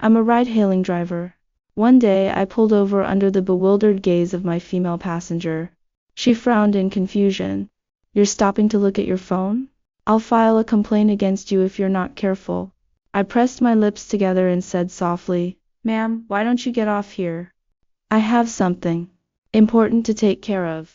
I'm a ride-hailing driver. One day I pulled over under the bewildered gaze of my female passenger. She frowned in confusion. You're stopping to look at your phone? I'll file a complaint against you if you're not careful. I pressed my lips together and said softly, Ma'am, why don't you get off here? I have something important to take care of.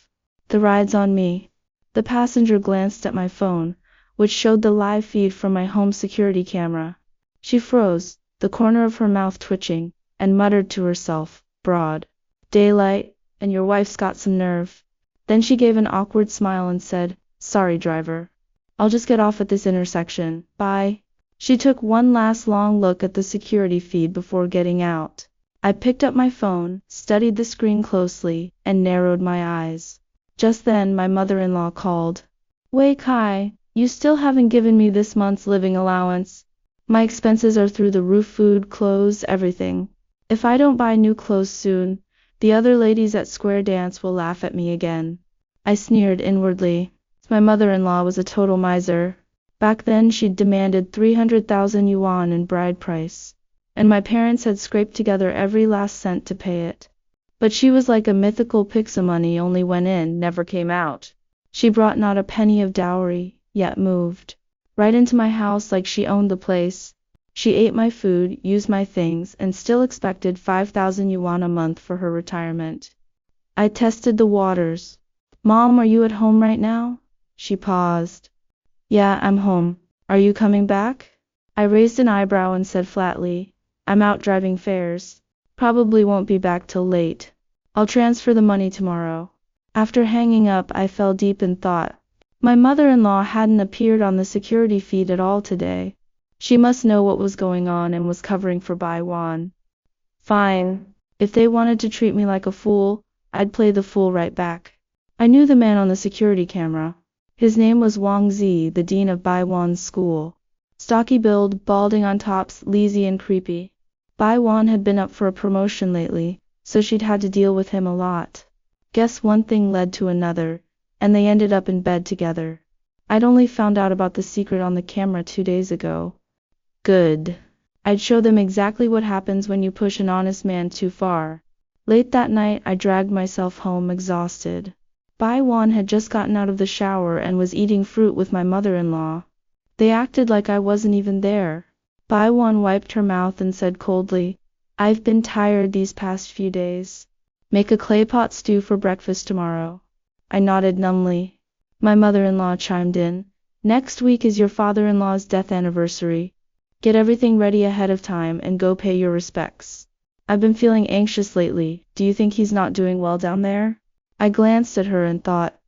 The ride's on me. The passenger glanced at my phone, which showed the live feed from my home security camera. She froze, the corner of her mouth twitching, and muttered to herself, broad daylight, and your wife's got some nerve. Then she gave an awkward smile and said, Sorry, driver. I'll just get off at this intersection. Bye. She took one last long look at the security feed before getting out. I picked up my phone, studied the screen closely, and narrowed my eyes. Just then my mother-in-law called. Wei Kai, you still haven't given me this month's living allowance. My expenses are through the roof, food, clothes, everything. If I don't buy new clothes soon, the other ladies at Square Dance will laugh at me again. I sneered inwardly. My mother-in-law was a total miser. Back then she'd demanded 300,000 yuan in bride price, and my parents had scraped together every last cent to pay it. But she was like a mythical pixie, only went in, never came out. She brought not a penny of dowry, yet moved right into my house like she owned the place. She ate my food, used my things, and still expected 5,000 yuan a month for her retirement. I tested the waters. Mom, are you at home right now? She paused. Yeah, I'm home. Are you coming back? I raised an eyebrow and said flatly, I'm out driving fares. Probably won't be back till late. I'll transfer the money tomorrow. After hanging up, I fell deep in thought. My mother-in-law hadn't appeared on the security feed at all today. She must know what was going on and was covering for Bai Wan. Fine. If they wanted to treat me like a fool, I'd play the fool right back. I knew the man on the security camera. His name was Wang Zi, the dean of Bai Wan's school. Stocky build, balding on tops, lazy and creepy. Bai Wan had been up for a promotion lately, so she'd had to deal with him a lot. Guess one thing led to another, and they ended up in bed together. I'd only found out about the secret on the camera 2 days ago. Good. I'd show them exactly what happens when you push an honest man too far. Late that night, I dragged myself home exhausted. Bai Wan had just gotten out of the shower and was eating fruit with my mother-in-law. They acted like I wasn't even there. Bai Wan wiped her mouth and said coldly, I've been tired these past few days. Make a clay pot stew for breakfast tomorrow. I nodded numbly. My mother-in-law chimed in, Next week is your father-in-law's death anniversary. Get everything ready ahead of time and go pay your respects. I've been feeling anxious lately. Do you think he's not doing well down there? I glanced at her and thought,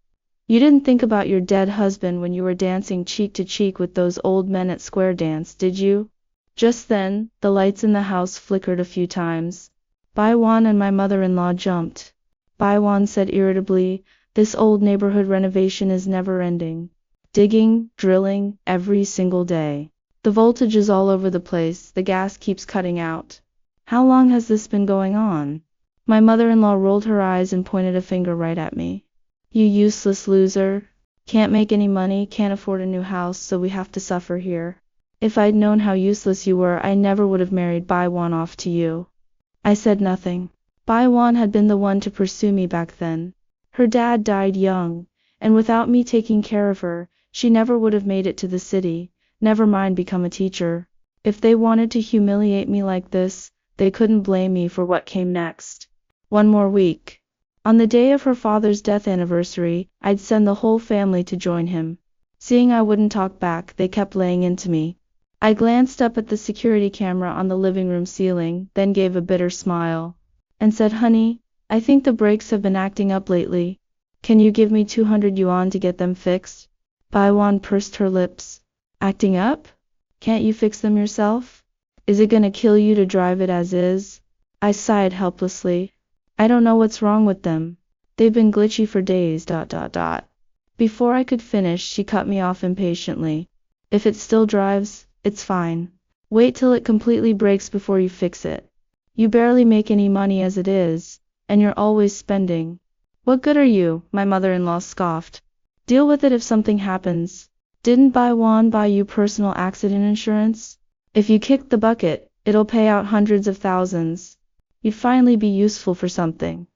you didn't think about your dead husband when you were dancing cheek to cheek with those old men at Square Dance, did you? Just then, the lights in the house flickered a few times. Bai Wan and my mother-in-law jumped. Bai Wan said irritably, This old neighborhood renovation is never ending. Digging, drilling, every single day. The voltage is all over the place, the gas keeps cutting out. How long has this been going on? My mother-in-law rolled her eyes and pointed a finger right at me. You useless loser. Can't make any money, can't afford a new house, so we have to suffer here. If I'd known how useless you were, I never would have married Bai Wan off to you. I said nothing. Bai Wan had been the one to pursue me back then. Her dad died young, and without me taking care of her, she never would have made it to the city, never mind become a teacher. If they wanted to humiliate me like this, they couldn't blame me for what came next. 1 more week. On the day of her father's death anniversary, I'd send the whole family to join him. Seeing I wouldn't talk back, they kept laying into me. I glanced up at the security camera on the living room ceiling, then gave a bitter smile, and said, Honey, I think the brakes have been acting up lately. Can you give me 200 yuan to get them fixed? Bai Wan pursed her lips. Acting up? Can't you fix them yourself? Is it gonna kill you to drive it as is? I sighed helplessly. I don't know what's wrong with them. They've been glitchy for days. Before I could finish, she cut me off impatiently. If it still drives, it's fine. Wait till it completely breaks before you fix it. You barely make any money as it is, and you're always spending. What good are you? My mother-in-law scoffed. Deal with it if something happens. Didn't Bai Wan buy you personal accident insurance? If you kicked the bucket, It'll pay out hundreds of thousands. You'd finally be useful for something.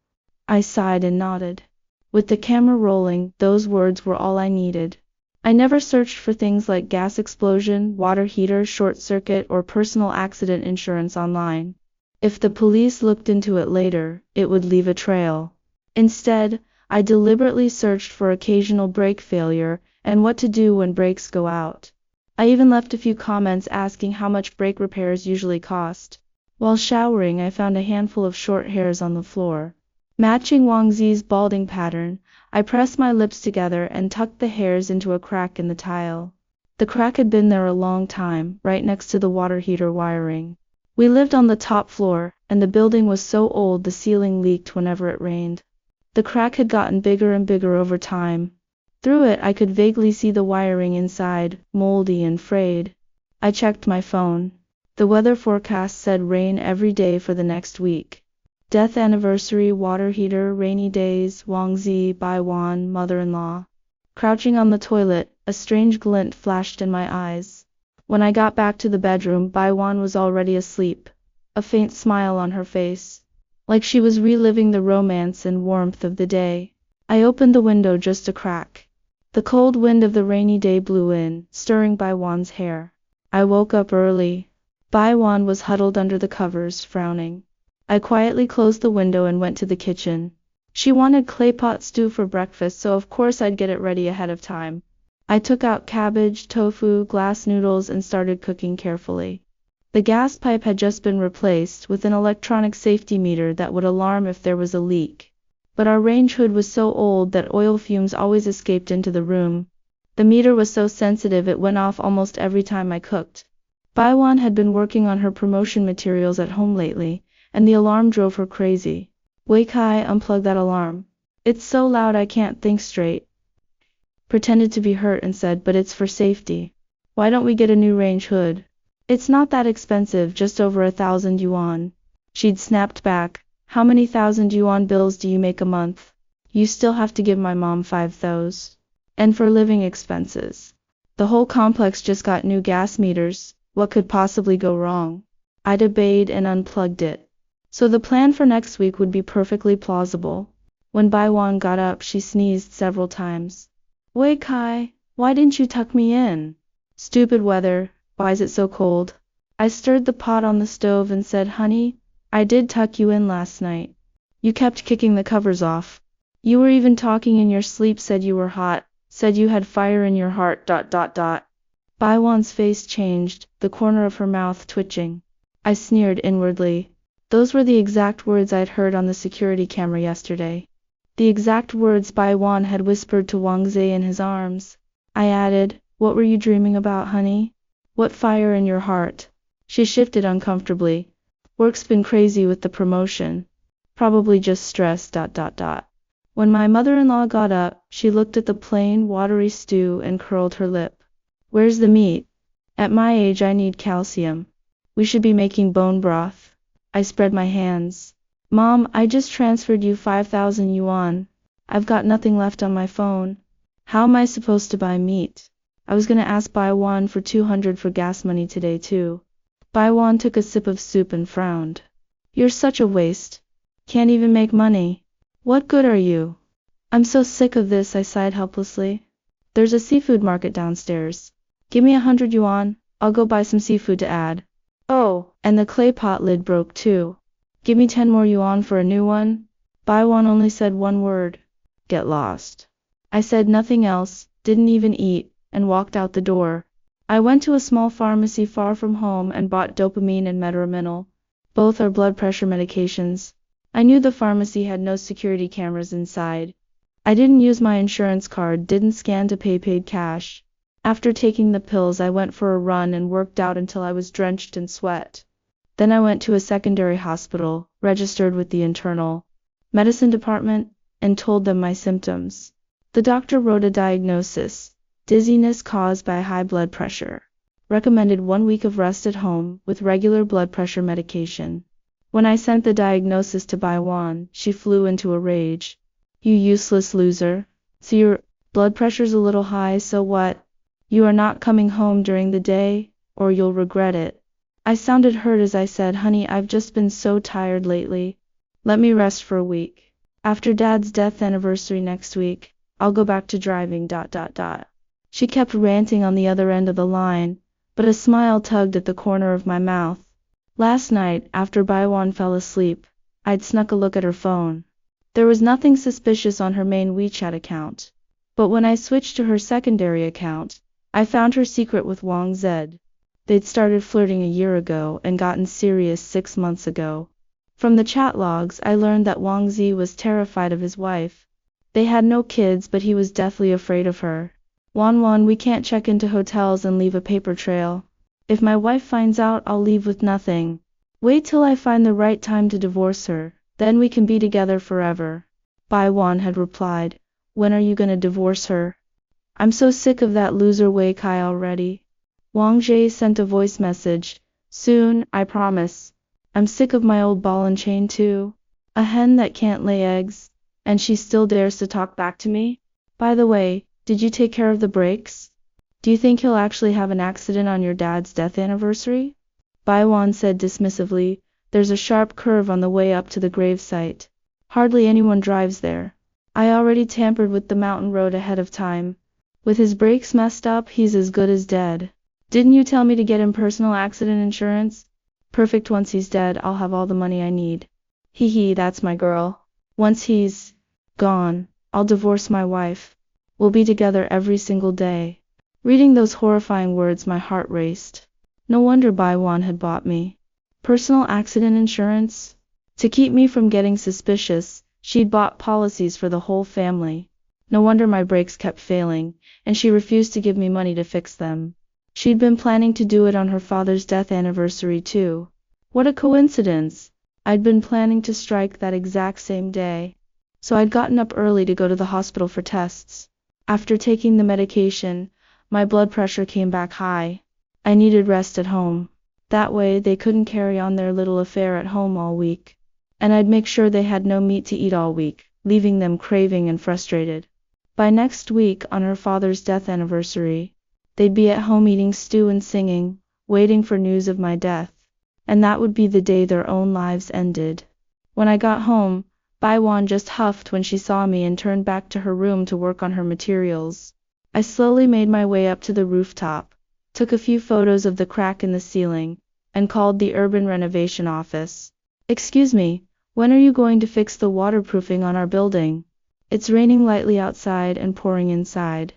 I sighed and nodded. With the camera rolling, those words were all I needed. I never searched for things like gas explosion, water heater, short circuit, or personal accident insurance online. If the police looked into it later, it would leave a trail. Instead, I deliberately searched for occasional brake failure and what to do when brakes go out. I even left a few comments asking how much brake repairs usually cost. While showering, I found a handful of short hairs on the floor. Matching Wang Zi's balding pattern, I pressed my lips together and tucked the hairs into a crack in the tile. The crack had been there a long time, right next to the water heater wiring. We lived on the top floor, and the building was so old the ceiling leaked whenever it rained. The crack had gotten bigger and bigger over time. Through it I could vaguely see the wiring inside, moldy and frayed. I checked my phone. The weather forecast said rain every day for the next week. Death anniversary, water heater, rainy days, Wang Zi, Bai Wan, mother-in-law. Crouching on the toilet, a strange glint flashed in my eyes. When I got back to the bedroom, Bai Wan was already asleep, a faint smile on her face, like she was reliving the romance and warmth of the day. I opened the window just a crack. The cold wind of the rainy day blew in, stirring Bai Wan's hair. I woke up early. Bai Wan was huddled under the covers, frowning. I quietly closed the window and went to the kitchen. She wanted clay pot stew for breakfast, so of course I'd get it ready ahead of time. I took out cabbage, tofu, glass noodles, and started cooking carefully. The gas pipe had just been replaced with an electronic safety meter that would alarm if there was a leak. But our range hood was so old that oil fumes always escaped into the room. The meter was so sensitive it went off almost every time I cooked. Bai Wan had been working on her promotion materials at home lately, and the alarm drove her crazy. Wei Kai, unplug that alarm. It's so loud I can't think straight. Pretended to be hurt and said, but it's for safety. Why don't we get a new range hood? It's not that expensive, just over 1,000 yuan. She'd snapped back. How many 1,000 yuan bills do you make a month? You still have to give my mom 5 those. And for living expenses. The whole complex just got new gas meters. What could possibly go wrong? I'd obeyed and unplugged it. So the plan for next week would be perfectly plausible. When Bai Wan got up, she sneezed several times. Wei Kai, why didn't you tuck me in? Stupid weather, why's it so cold? I stirred the pot on the stove and said, honey, I did tuck you in last night. You kept kicking the covers off. You were even talking in your sleep, said you were hot, said you had fire in your heart. Bai Wan's face changed, the corner of her mouth twitching. I sneered inwardly. Those were the exact words I'd heard on the security camera yesterday. The exact words Bai Wan had whispered to Wang Zi in his arms. I added, what were you dreaming about, honey? What fire in your heart? She shifted uncomfortably. Work's been crazy with the promotion. Probably just stress. When my mother-in-law got up, she looked at the plain, watery stew and curled her lip. Where's the meat? At my age I need calcium. We should be making bone broth. I spread my hands. Mom, I just transferred you 5,000 yuan. I've got nothing left on my phone. How am I supposed to buy meat? I was gonna ask Bai Wan for 200 for gas money today too. Bai Wan took a sip of soup and frowned. You're such a waste. Can't even make money. What good are you? I'm so sick of this, I sighed helplessly. There's a seafood market downstairs. Give me 100 yuan, I'll go buy some seafood to add. Oh, and the clay pot lid broke too. Give me 10 more yuan for a new one. Bai Wan only said one word. Get lost. I said nothing else, didn't even eat, and walked out the door. I went to a small pharmacy far from home and bought dopamine and metorominol. Both are blood pressure medications. I knew the pharmacy had no security cameras inside. I didn't use my insurance card, didn't scan to pay, paid cash. After taking the pills, I went for a run and worked out until I was drenched in sweat. Then I went to a secondary hospital, registered with the internal medicine department, and told them my symptoms. The doctor wrote a diagnosis: dizziness caused by high blood pressure. Recommended 1 week of rest at home, with regular blood pressure medication. When I sent the diagnosis to Bai Wan, she flew into a rage. You useless loser. So your blood pressure's a little high, so what? You are not coming home during the day, or you'll regret it. I sounded hurt as I said, honey, I've just been so tired lately. Let me rest for a week. After Dad's death anniversary next week, I'll go back to driving. She kept ranting on the other end of the line, but a smile tugged at the corner of my mouth. Last night, after Baiwan fell asleep, I'd snuck a look at her phone. There was nothing suspicious on her main WeChat account. But when I switched to her secondary account, I found her secret with Wang Zed. They'd started flirting a year ago and gotten serious 6 months ago. From the chat logs, I learned that Wang Zi was terrified of his wife. They had no kids, but he was deathly afraid of her. Wan, we can't check into hotels and leave a paper trail. If my wife finds out, I'll leave with nothing. Wait till I find the right time to divorce her, then we can be together forever. Bai Wan had replied, when are you gonna divorce her? I'm so sick of that loser Wei Kai already. Wang Zhe sent a voice message. Soon, I promise. I'm sick of my old ball and chain too. A hen that can't lay eggs. And she still dares to talk back to me? By the way, did you take care of the brakes? Do you think he'll actually have an accident on your dad's death anniversary? Bai Wan said dismissively, there's a sharp curve on the way up to the gravesite. Hardly anyone drives there. I already tampered with the mountain road ahead of time. With his brakes messed up, he's as good as dead. Didn't you tell me to get him personal accident insurance? Perfect, once he's dead, I'll have all the money I need. Hee, that's my girl. Once he's gone, I'll divorce my wife. We'll be together every single day. Reading those horrifying words, my heart raced. No wonder Bai Wan had bought me personal accident insurance. To keep me from getting suspicious, she'd bought policies for the whole family. No wonder my brakes kept failing, and she refused to give me money to fix them. She'd been planning to do it on her father's death anniversary too. What a coincidence! I'd been planning to strike that exact same day. So I'd gotten up early to go to the hospital for tests. After taking the medication, my blood pressure came back high. I needed rest at home. That way they couldn't carry on their little affair at home all week. And I'd make sure they had no meat to eat all week, leaving them craving and frustrated. By next week, on her father's death anniversary, they'd be at home eating stew and singing, waiting for news of my death. And that would be the day their own lives ended. When I got home, Bai Wan just huffed when she saw me and turned back to her room to work on her materials. I slowly made my way up to the rooftop, took a few photos of the crack in the ceiling, and called the urban renovation office. Excuse me, when are you going to fix the waterproofing on our building? It's raining lightly outside and pouring inside.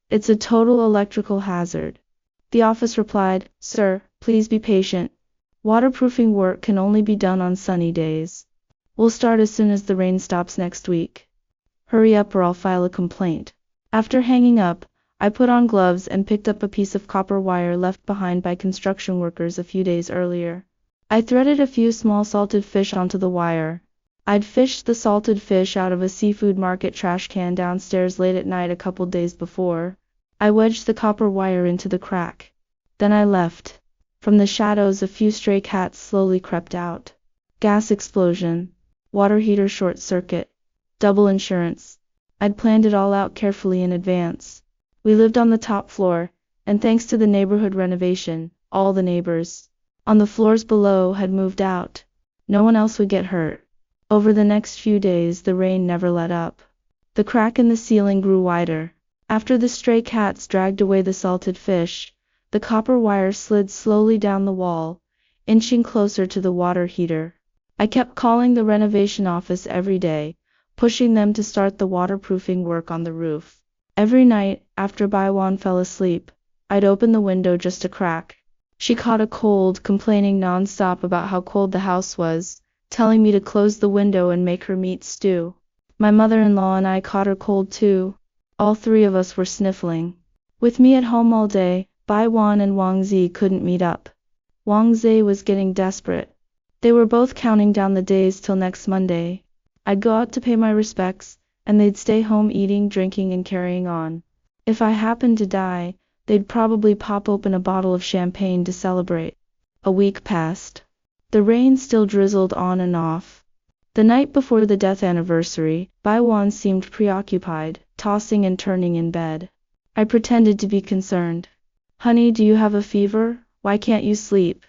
It's a total electrical hazard. The office replied, Sir, please be patient. Waterproofing work can only be done on sunny days. We'll start as soon as the rain stops next week. Hurry up or I'll file a complaint. After hanging up, I put on gloves and picked up a piece of copper wire left behind by construction workers a few days earlier. I threaded a few small salted fish onto the wire. I'd fished the salted fish out of a seafood market trash can downstairs late at night a couple days before. I wedged the copper wire into the crack. Then I left. From the shadows, a few stray cats slowly crept out. Gas explosion. Water heater short circuit. Double insurance. I'd planned it all out carefully in advance. We lived on the top floor, and thanks to the neighborhood renovation, all the neighbors on the floors below had moved out. No one else would get hurt. Over the next few days, the rain never let up. The crack in the ceiling grew wider. After the stray cats dragged away the salted fish, the copper wire slid slowly down the wall, inching closer to the water heater. I kept calling the renovation office every day, pushing them to start the waterproofing work on the roof. Every night, after Bai Wan fell asleep, I'd open the window just a crack. She caught a cold, complaining non-stop about how cold the house was, telling me to close the window and make her meat stew. My mother-in-law and I caught her cold too. All three of us were sniffling. With me at home all day, Bai Wan and Wang Zi couldn't meet up. Wang Zi was getting desperate. They were both counting down the days till next Monday. I'd go out to pay my respects, and they'd stay home eating, drinking, and carrying on. If I happened to die, they'd probably pop open a bottle of champagne to celebrate. A week passed. The rain still drizzled on and off. The night before the death anniversary, Bai Wan seemed preoccupied, tossing and turning in bed. I pretended to be concerned. Honey, do you have a fever? Why can't you sleep?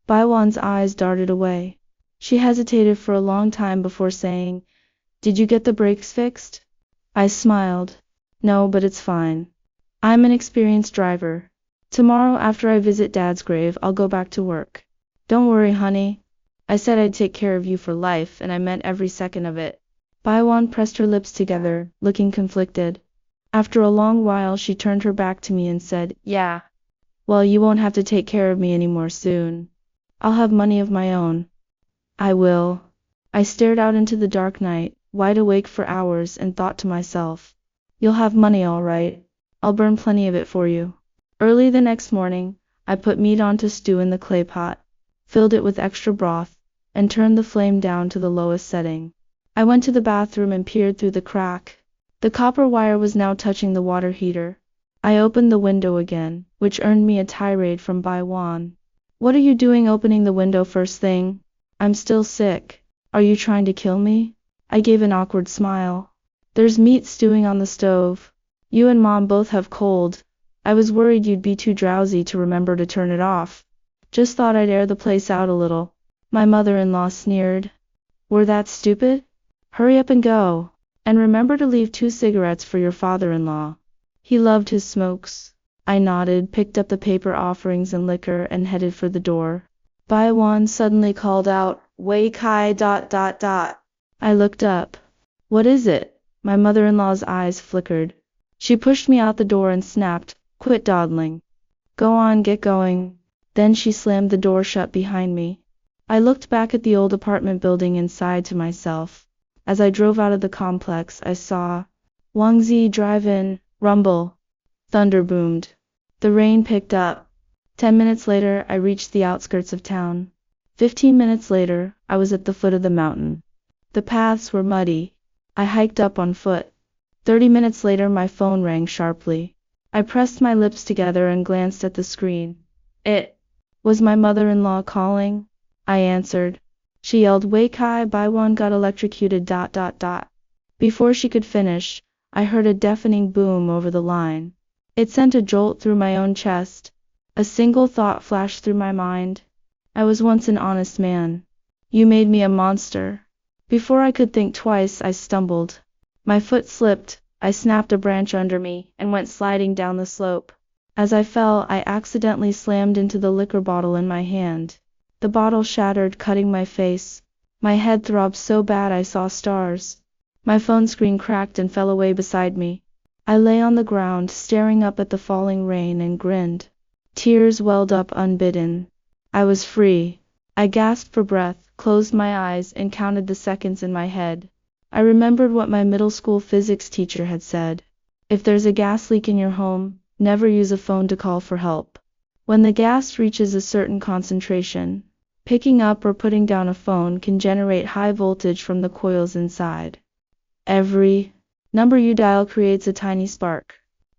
Baiwan's eyes darted away. She hesitated for a long time before saying, "Did you get the brakes fixed?" I smiled. "No, but it's fine. I'm an experienced driver. Tomorrow after I visit Dad's grave, I'll go back to work. Don't worry, honey. I said I'd take care of you for life, and I meant every second of it." Baiwan pressed her lips together, looking conflicted. After a long while she turned her back to me and said, "Yeah. Well, you won't have to take care of me anymore soon. I'll have money of my own." "I will." I stared out into the dark night, wide awake for hours, and thought to myself, "You'll have money all right. I'll burn plenty of it for you." Early the next morning, I put meat on to stew in the clay pot, filled it with extra broth, and turned the flame down to the lowest setting. I went to the bathroom and peered through the crack. The copper wire was now touching the water heater. I opened the window again, which earned me a tirade from Baiwan. "What are you doing opening the window first thing? I'm still sick. Are you trying to kill me?" I gave an awkward smile. "There's meat stewing on the stove. You and Mom both have cold. I was worried you'd be too drowsy to remember to turn it off. Just thought I'd air the place out a little." My mother-in-law sneered. "We're that stupid? Hurry up and go. And remember to leave 2 cigarettes for your father-in-law. He loved his smokes." I nodded, picked up the paper offerings and liquor, and headed for the door. Baiwan suddenly called out, "Wei Kai ... I looked up. "What is it?" My mother-in-law's eyes flickered. She pushed me out the door and snapped, "Quit dawdling. Go on, get going." Then she slammed the door shut behind me. I looked back at the old apartment building and sighed to myself. As I drove out of the complex, I saw Wangzi Drive-In, rumble. Thunder boomed. The rain picked up. 10 minutes later, I reached the outskirts of town. 15 minutes later, I was at the foot of the mountain. The paths were muddy. I hiked up on foot. 30 minutes later, my phone rang sharply. I pressed my lips together and glanced at the screen. It was my mother-in-law calling. I answered. She yelled, "Wei Kai, Baiwan got electrocuted ... Before she could finish, I heard a deafening boom over the line. It sent a jolt through my own chest. A single thought flashed through my mind. I was once an honest man. You made me a monster. Before I could think twice, I stumbled. My foot slipped, I snapped a branch under me, and went sliding down the slope. As I fell, I accidentally slammed into the liquor bottle in my hand. The bottle shattered, cutting my face. My head throbbed so bad I saw stars. My phone screen cracked and fell away beside me. I lay on the ground, staring up at the falling rain, and grinned. Tears welled up unbidden. I was free. I gasped for breath, closed my eyes, and counted the seconds in my head. I remembered what my middle school physics teacher had said. If there's a gas leak in your home, never use a phone to call for help. When the gas reaches a certain concentration, picking up or putting down a phone can generate high voltage from the coils inside. Every number you dial creates a tiny spark.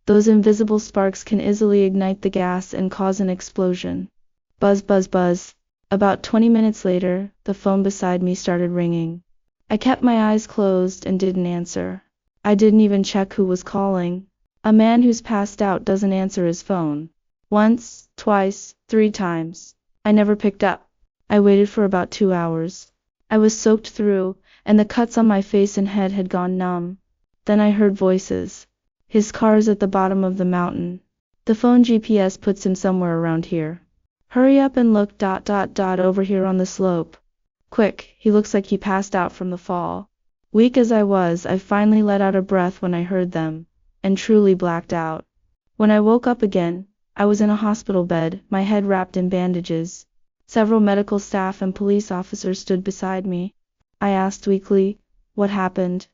Those invisible sparks can easily ignite the gas and cause an explosion. Buzz, buzz, buzz. About 20 minutes later, the phone beside me started ringing. I kept my eyes closed and didn't answer. I didn't even check who was calling. A man who's passed out doesn't answer his phone. Once, twice, 3 times. I never picked up. I waited for about 2 hours. I was soaked through, and the cuts on my face and head had gone numb. Then I heard voices. His car's at the bottom of the mountain. The phone GPS puts him somewhere around here. Hurry up and look ... over here on the slope. Quick, he looks like he passed out from the fall. Weak as I was, I finally let out a breath when I heard them, and truly blacked out. When I woke up again, I was in a hospital bed, my head wrapped in bandages. Several medical staff and police officers stood beside me. I asked weakly, "What happened?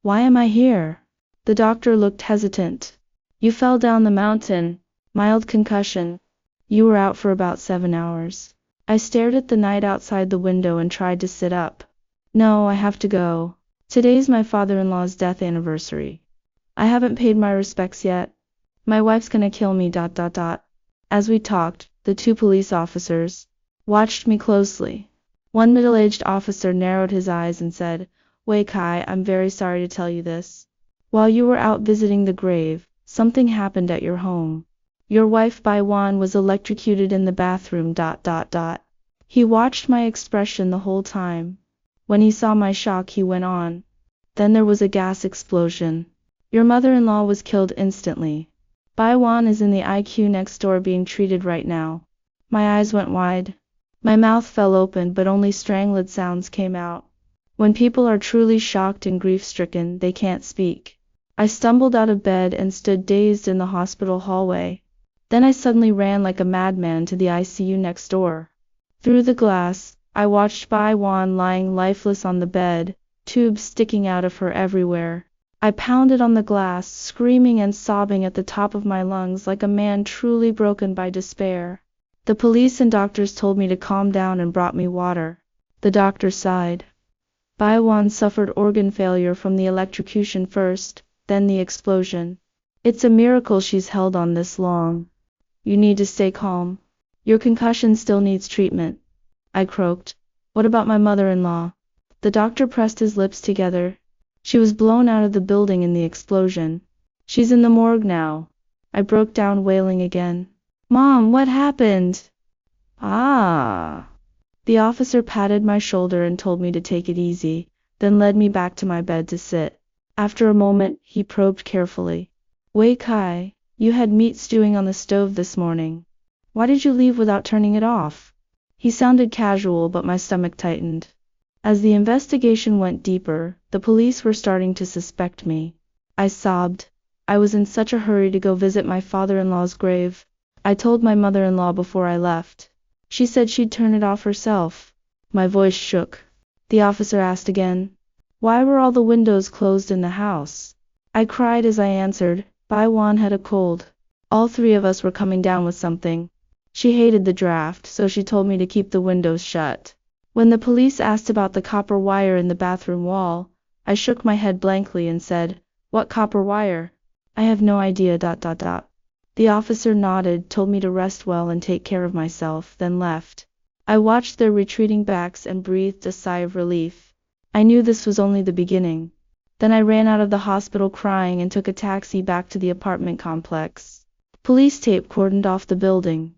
Why am I here?" The doctor looked hesitant. "You fell down the mountain. Mild concussion. You were out for about 7 hours." I stared at the night outside the window and tried to sit up. "No, I have to go. Today's my father-in-law's death anniversary. I haven't paid my respects yet. My wife's gonna kill me ... As we talked, the 2 police officers watched me closely. One middle-aged officer narrowed his eyes and said, "Wei Kai, I'm very sorry to tell you this. While you were out visiting the grave, something happened at your home. Your wife Baiwan was electrocuted in the bathroom ... He watched my expression the whole time. When he saw my shock, he went on. Then there was a gas explosion. Your mother-in-law was killed instantly. Baiwan is in the IQ next door being treated right now. My eyes went wide. My mouth fell open, but only strangled sounds came out. When people are truly shocked and grief-stricken, they can't speak. I stumbled out of bed and stood dazed in the hospital hallway. Then I suddenly ran like a madman to the ICU next door. Through the glass, I watched Baiwan lying lifeless on the bed, tubes sticking out of her everywhere. I pounded on the glass, screaming and sobbing at the top of my lungs like a man truly broken by despair. The police and doctors told me to calm down and brought me water. The doctor sighed. Baiwan suffered organ failure from the electrocution first, then the explosion. It's a miracle she's held on this long. You need to stay calm. Your concussion still needs treatment. I croaked. What about my mother-in-law? The doctor pressed his lips together. She was blown out of the building in the explosion. She's in the morgue now. I broke down wailing again. Mom, what happened? Ah. The officer patted my shoulder and told me to take it easy, then led me back to my bed to sit. After a moment, he probed carefully. Wei Kai, you had meat stewing on the stove this morning. Why did you leave without turning it off? He sounded casual, but my stomach tightened. As the investigation went deeper, the police were starting to suspect me. I sobbed. I was in such a hurry to go visit my father-in-law's grave. I told my mother-in-law before I left. She said she'd turn it off herself. My voice shook. The officer asked again. Why were all the windows closed in the house? I cried as I answered. Baiwan had a cold. All three of us were coming down with something. She hated the draft, so she told me to keep the windows shut. When the police asked about the copper wire in the bathroom wall, I shook my head blankly and said, What copper wire? I have no idea. The officer nodded, told me to rest well and take care of myself, then left. I watched their retreating backs and breathed a sigh of relief. I knew this was only the beginning. Then I ran out of the hospital crying and took a taxi back to the apartment complex. Police tape cordoned off the building.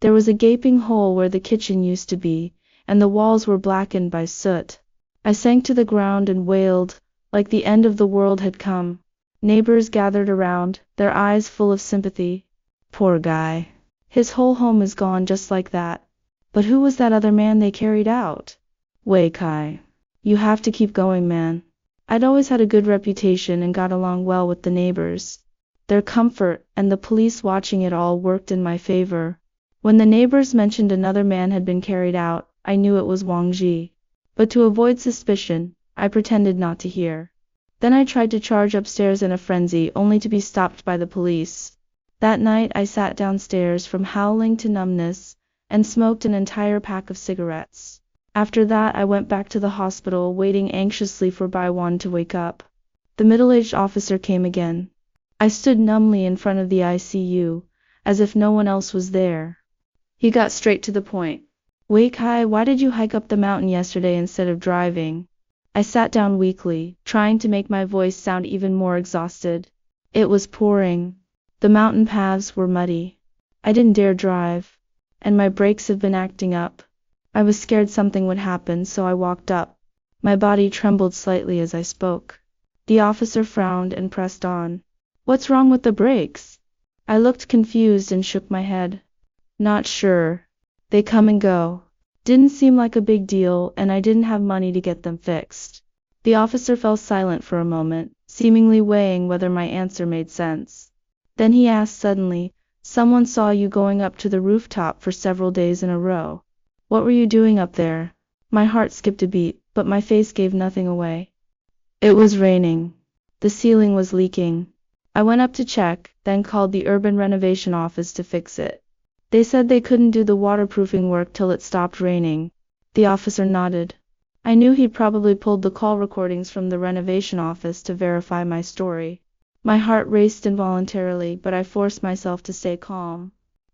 There was a gaping hole where the kitchen used to be, and the walls were blackened by soot. I sank to the ground and wailed, like the end of the world had come. Neighbors gathered around, their eyes full of sympathy. Poor guy. His whole home is gone just like that. But who was that other man they carried out? Wei Kai. You have to keep going, man. I'd always had a good reputation and got along well with the neighbors. Their comfort, and the police watching it all, worked in my favor. When the neighbors mentioned another man had been carried out, I knew it was Wang Ji. But to avoid suspicion, I pretended not to hear. Then I tried to charge upstairs in a frenzy, only to be stopped by the police. That night I sat downstairs from howling to numbness, and smoked an entire pack of cigarettes. After that I went back to the hospital, waiting anxiously for Baiwan to wake up. The middle-aged officer came again. I stood numbly in front of the ICU, as if no one else was there. He got straight to the point. Wei Kai, why did you hike up the mountain yesterday instead of driving? I sat down weakly, trying to make my voice sound even more exhausted. It was pouring. The mountain paths were muddy. I didn't dare drive. And my brakes have been acting up. I was scared something would happen, so I walked up. My body trembled slightly as I spoke. The officer frowned and pressed on. What's wrong with the brakes? I looked confused and shook my head. Not sure. They come and go. Didn't seem like a big deal, and I didn't have money to get them fixed. The officer fell silent for a moment, seemingly weighing whether my answer made sense. Then he asked suddenly, Someone saw you going up to the rooftop for several days in a row. What were you doing up there? My heart skipped a beat, but my face gave nothing away. It was raining. The ceiling was leaking. I went up to check, then called the urban renovation office to fix it. They said they couldn't do the waterproofing work till it stopped raining. The officer nodded. I knew he'd probably pulled the call recordings from the renovation office to verify my story. My heart raced involuntarily, but I forced myself to stay calm.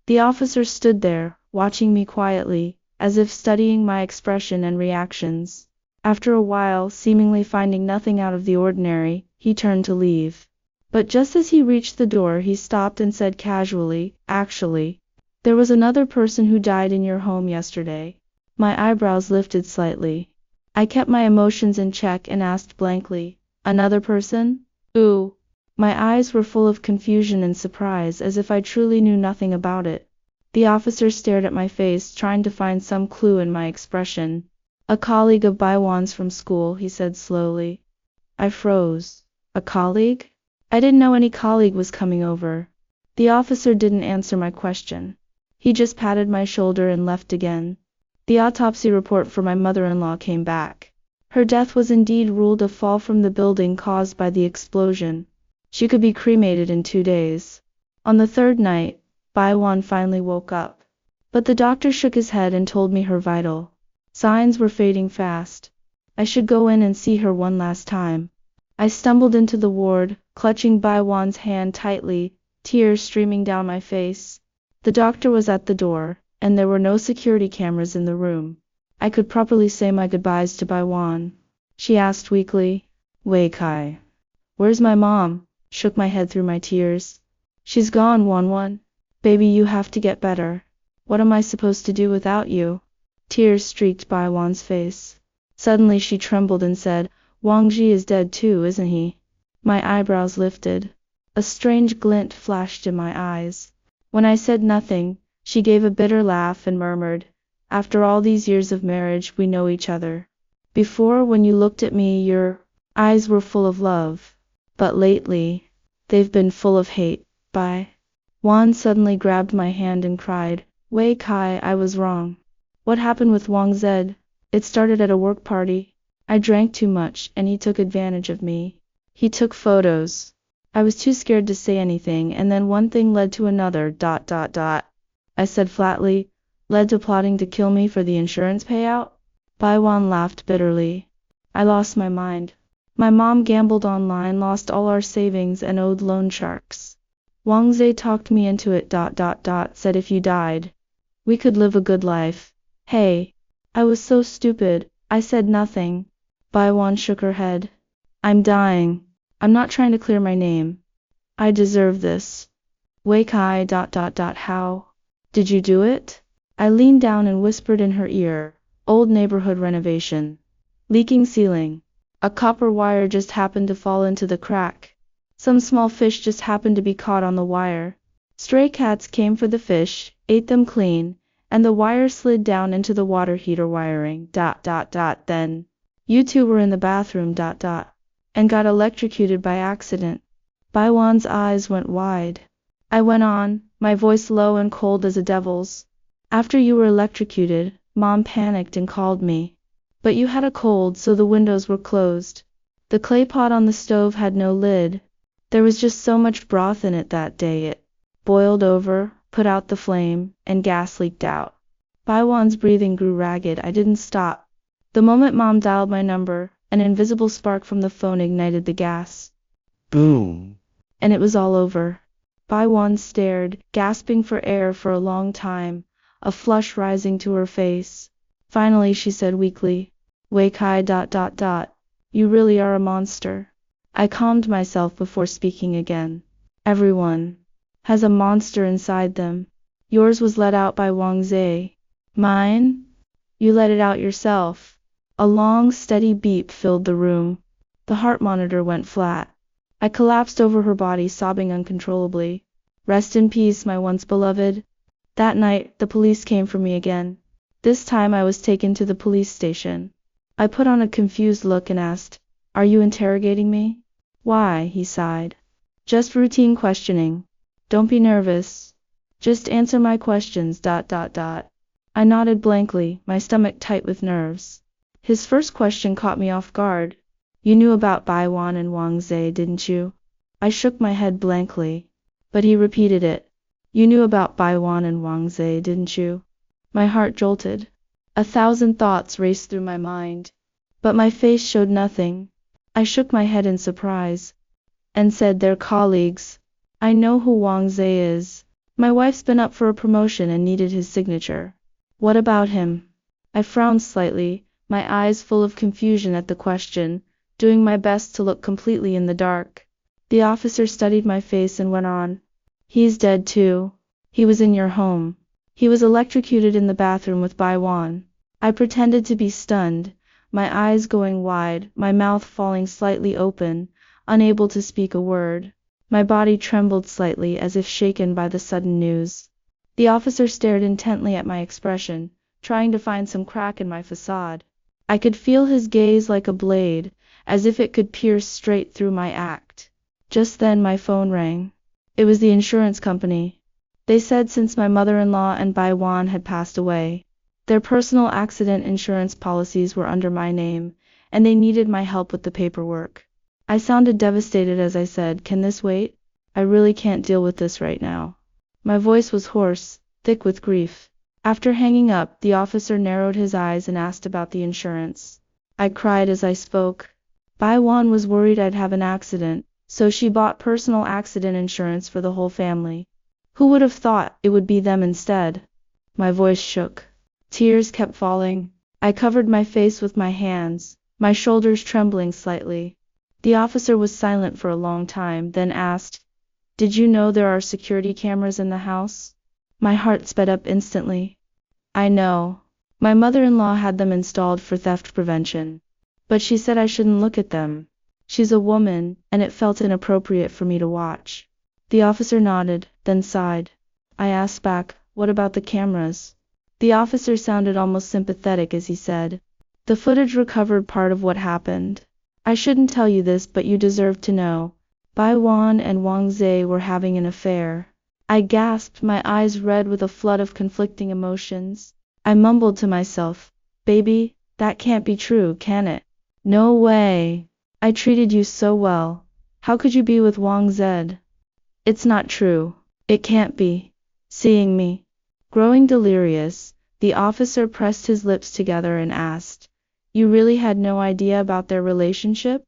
The officer stood there, watching me quietly, as if studying my expression and reactions. After a while, seemingly finding nothing out of the ordinary, he turned to leave. But just as he reached the door, he stopped and said casually, Actually, there was another person who died in your home yesterday. My eyebrows lifted slightly. I kept my emotions in check and asked blankly, another person? Ooh. My eyes were full of confusion and surprise, as if I truly knew nothing about it. The officer stared at my face, trying to find some clue in my expression. A colleague of Baiwan's from school, he said slowly. I froze. A colleague? I didn't know any colleague was coming over. The officer didn't answer my question. He just patted my shoulder and left again. The autopsy report for my mother-in-law came back. Her death was indeed ruled a fall from the building caused by the explosion. She could be cremated in 2 days. On the third night, Baiwan finally woke up. But the doctor shook his head and told me her vital signs were fading fast. I should go in and see her one last time. I stumbled into the ward, clutching Baiwan's hand tightly, tears streaming down my face. The doctor was at the door, and there were no security cameras in the room. I could properly say my goodbyes to Baiwan. She asked weakly, Wei Kai. Where's my mom? Shook my head through my tears. She's gone, Wanwan. Baby, you have to get better. What am I supposed to do without you? Tears streaked Baiwan's face. Suddenly she trembled and said, Wang Ji is dead too, isn't he? My eyebrows lifted. A strange glint flashed in my eyes. When I said nothing, she gave a bitter laugh and murmured, After all these years of marriage, we know each other. Before, when you looked at me, your eyes were full of love. But lately, they've been full of hate. Bai Wan suddenly grabbed my hand and cried, Wei Kai, I was wrong. What happened with Wang Zed? It started at a work party. I drank too much, and he took advantage of me. He took photos. I was too scared to say anything, and then one thing led to another, I said flatly, led to plotting to kill me for the insurance payout? Baiwan laughed bitterly. I lost my mind. My mom gambled online, lost all our savings, and owed loan sharks. Wang Zhe talked me into it, said if you died, we could live a good life. Hey, I was so stupid, I said nothing. Baiwan shook her head. I'm dying. I'm not trying to clear my name. I deserve this. Wei Kai, how did you do it? I leaned down and whispered in her ear, old neighborhood renovation. Leaking ceiling. A copper wire just happened to fall into the crack. Some small fish just happened to be caught on the wire. Stray cats came for the fish, ate them clean, and the wire slid down into the water heater wiring. Then you two were in the bathroom. And got electrocuted by accident. Baiwan's eyes went wide. I went on, my voice low and cold as a devil's. After you were electrocuted, Mom panicked and called me. But you had a cold, so the windows were closed. The clay pot on the stove had no lid. There was just so much broth in it that day it boiled over, put out the flame, and gas leaked out. Baiwan's breathing grew ragged. I didn't stop. The moment Mom dialed my number, an invisible spark from the phone ignited the gas. Boom! And it was all over. Baiwan stared, gasping for air for a long time, a flush rising to her face. Finally she said weakly, Wei Kai, you really are a monster. I calmed myself before speaking again. Everyone has a monster inside them. Yours was let out by Wang Zhe. Mine? You let it out yourself. A long, steady beep filled the room. The heart monitor went flat. I collapsed over her body, sobbing uncontrollably. Rest in peace, my once beloved. That night, the police came for me again. This time I was taken to the police station. I put on a confused look and asked, Are you interrogating me? Why, he sighed. Just routine questioning. Don't be nervous. Just answer my questions. I nodded blankly, my stomach tight with nerves. His first question caught me off guard. You knew about Baiwan and Wang Zhe, didn't you? I shook my head blankly. But he repeated it. You knew about Baiwan and Wang Zhe, didn't you? My heart jolted. 1,000 thoughts raced through my mind. But my face showed nothing. I shook my head in surprise. And said, they're colleagues. I know who Wang Zhe is. My wife's been up for a promotion and needed his signature. What about him? I frowned slightly, my eyes full of confusion at the question, doing my best to look completely in the dark. The officer studied my face and went on. He's dead too. He was in your home. He was electrocuted in the bathroom with Baiwan. I pretended to be stunned, my eyes going wide, my mouth falling slightly open, unable to speak a word. My body trembled slightly as if shaken by the sudden news. The officer stared intently at my expression, trying to find some crack in my facade. I could feel his gaze like a blade, as if it could pierce straight through my act. Just then my phone rang. It was the insurance company. They said since my mother-in-law and Bai Wan had passed away, their personal accident insurance policies were under my name, and they needed my help with the paperwork. I sounded devastated as I said, "Can this wait? I really can't deal with this right now." My voice was hoarse, thick with grief. After hanging up, the officer narrowed his eyes and asked about the insurance. I cried as I spoke. Bai Wan was worried I'd have an accident, so she bought personal accident insurance for the whole family. Who would have thought it would be them instead? My voice shook. Tears kept falling. I covered my face with my hands, my shoulders trembling slightly. The officer was silent for a long time, then asked, "Did you know there are security cameras in the house?" My heart sped up instantly. I know. My mother-in-law had them installed for theft prevention. But she said I shouldn't look at them. She's a woman, and it felt inappropriate for me to watch. The officer nodded, then sighed. I asked back, "What about the cameras?" The officer sounded almost sympathetic as he said, "The footage recovered part of what happened. I shouldn't tell you this, but you deserve to know. Bai Wan and Wang Zhe were having an affair." I gasped, my eyes red with a flood of conflicting emotions. I mumbled to myself, "Baby, that can't be true, can it? No way. I treated you so well. How could you be with Wang Zhe?" "It's not true. It can't be." Seeing me growing delirious, the officer pressed his lips together and asked, "You really had no idea about their relationship?"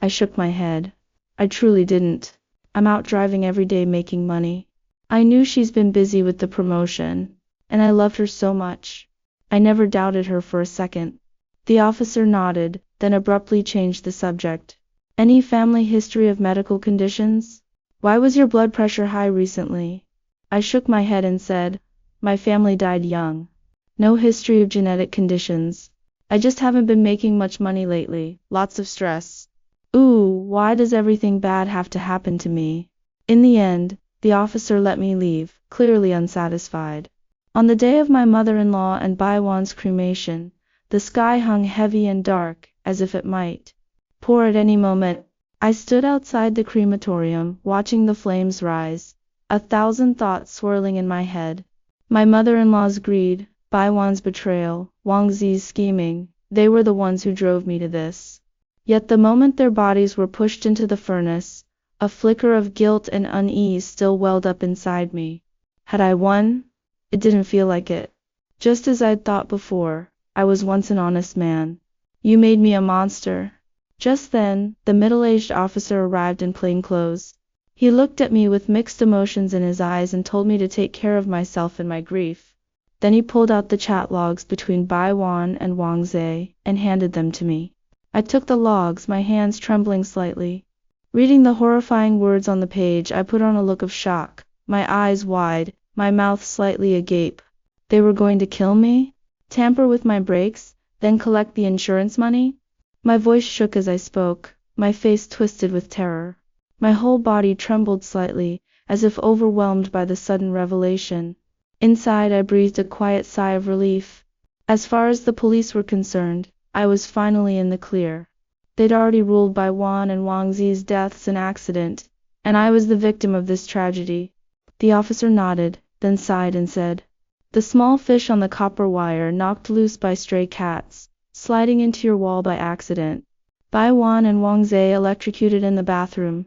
I shook my head. I truly didn't. I'm out driving every day making money. I knew she's been busy with the promotion, and I loved her so much. I never doubted her for a second. The officer nodded, then abruptly changed the subject. "Any family history of medical conditions? Why was your blood pressure high recently?" I shook my head and said, "My family died young. No history of genetic conditions. I just haven't been making much money lately, lots of stress." Ooh, why does everything bad have to happen to me? In the end, the officer let me leave, clearly unsatisfied. On the day of my mother-in-law and Bai Wan's cremation, the sky hung heavy and dark, as if it might pour at any moment. I stood outside the crematorium, watching the flames rise, a thousand thoughts swirling in my head. My mother-in-law's greed, Bai Wan's betrayal, Wang Zi's scheming, they were the ones who drove me to this. Yet the moment their bodies were pushed into the furnace, a flicker of guilt and unease still welled up inside me. Had I won? It didn't feel like it. Just as I'd thought before, I was once an honest man. "You made me a monster." Just then, the middle-aged officer arrived in plain clothes. He looked at me with mixed emotions in his eyes and told me to take care of myself and my grief. Then he pulled out the chat logs between Bai Wan and Wang Zhe and handed them to me. I took the logs, my hands trembling slightly. Reading the horrifying words on the page, I put on a look of shock, my eyes wide, my mouth slightly agape. They were going to kill me? Tamper with my brakes, then collect the insurance money? My voice shook as I spoke, my face twisted with terror. My whole body trembled slightly, as if overwhelmed by the sudden revelation. Inside, I breathed a quiet sigh of relief. As far as the police were concerned, I was finally in the clear. They'd already ruled Bai Wan and Wang Zi's deaths an accident, and I was the victim of this tragedy. The officer nodded, then sighed and said, "The small fish on the copper wire knocked loose by stray cats, sliding into your wall by accident. Bai Wan and Wang Zhe electrocuted in the bathroom.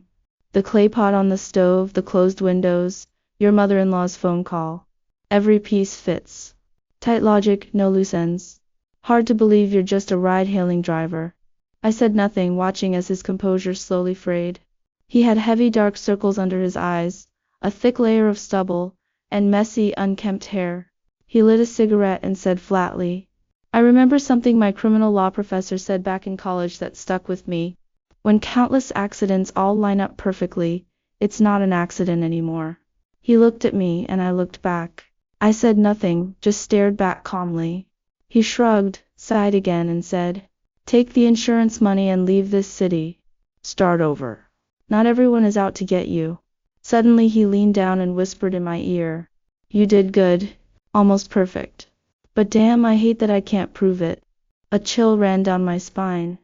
The clay pot on the stove, the closed windows, your mother-in-law's phone call. Every piece fits. Tight logic, no loose ends. Hard to believe you're just a ride-hailing driver." I said nothing, watching as his composure slowly frayed. He had heavy dark circles under his eyes, a thick layer of stubble, and messy, unkempt hair. He lit a cigarette and said flatly, "I remember something my criminal law professor said back in college that stuck with me. When countless accidents all line up perfectly, it's not an accident anymore." He looked at me, and I looked back. I said nothing, just stared back calmly. He shrugged, sighed again and said, take the insurance money and leave this city. Start over. Not everyone is out to get you. Suddenly he leaned down and whispered in my ear, you did good. Almost perfect. But damn, I hate that I can't prove it. A chill ran down my spine.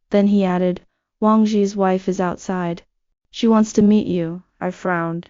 Then he added, Wang Ji's wife is outside. She wants to meet you. I frowned.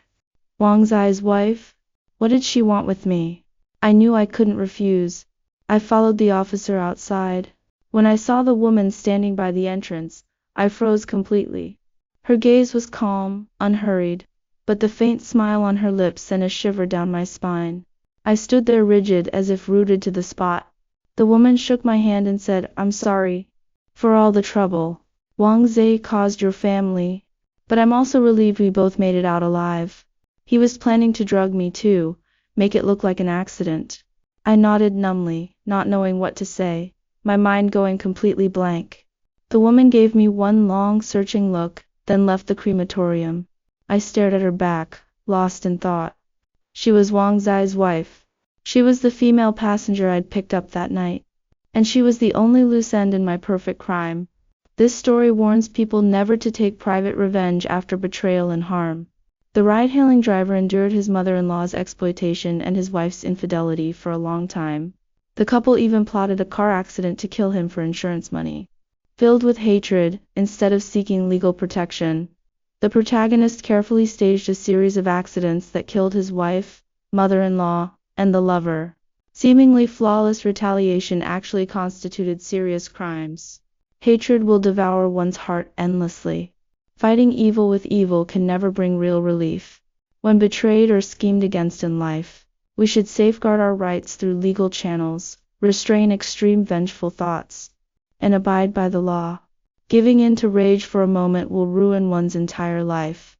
Wang Zi's wife? What did she want with me? I knew I couldn't refuse. I followed the officer outside. When I saw the woman standing by the entrance, I froze completely. Her gaze was calm, unhurried, but the faint smile on her lips sent a shiver down my spine. I stood there rigid as if rooted to the spot. The woman shook my hand and said, I'm sorry for all the trouble Wang Zi caused your family, but I'm also relieved we both made it out alive. He was planning to drug me too, make it look like an accident. I nodded numbly, not knowing what to say, my mind going completely blank. The woman gave me one long, searching look, then left the crematorium. I stared at her back, lost in thought. She was Wang Zi's wife. She was the female passenger I'd picked up that night. And she was the only loose end in my perfect crime. This story warns people never to take private revenge after betrayal and harm. The ride-hailing driver endured his mother-in-law's exploitation and his wife's infidelity for a long time. The couple even plotted a car accident to kill him for insurance money. Filled with hatred, instead of seeking legal protection, the protagonist carefully staged a series of accidents that killed his wife, mother-in-law, and the lover. Seemingly flawless retaliation actually constituted serious crimes. Hatred will devour one's heart endlessly. Fighting evil with evil can never bring real relief. When betrayed or schemed against in life, we should safeguard our rights through legal channels, restrain extreme vengeful thoughts, and abide by the law. Giving in to rage for a moment will ruin one's entire life.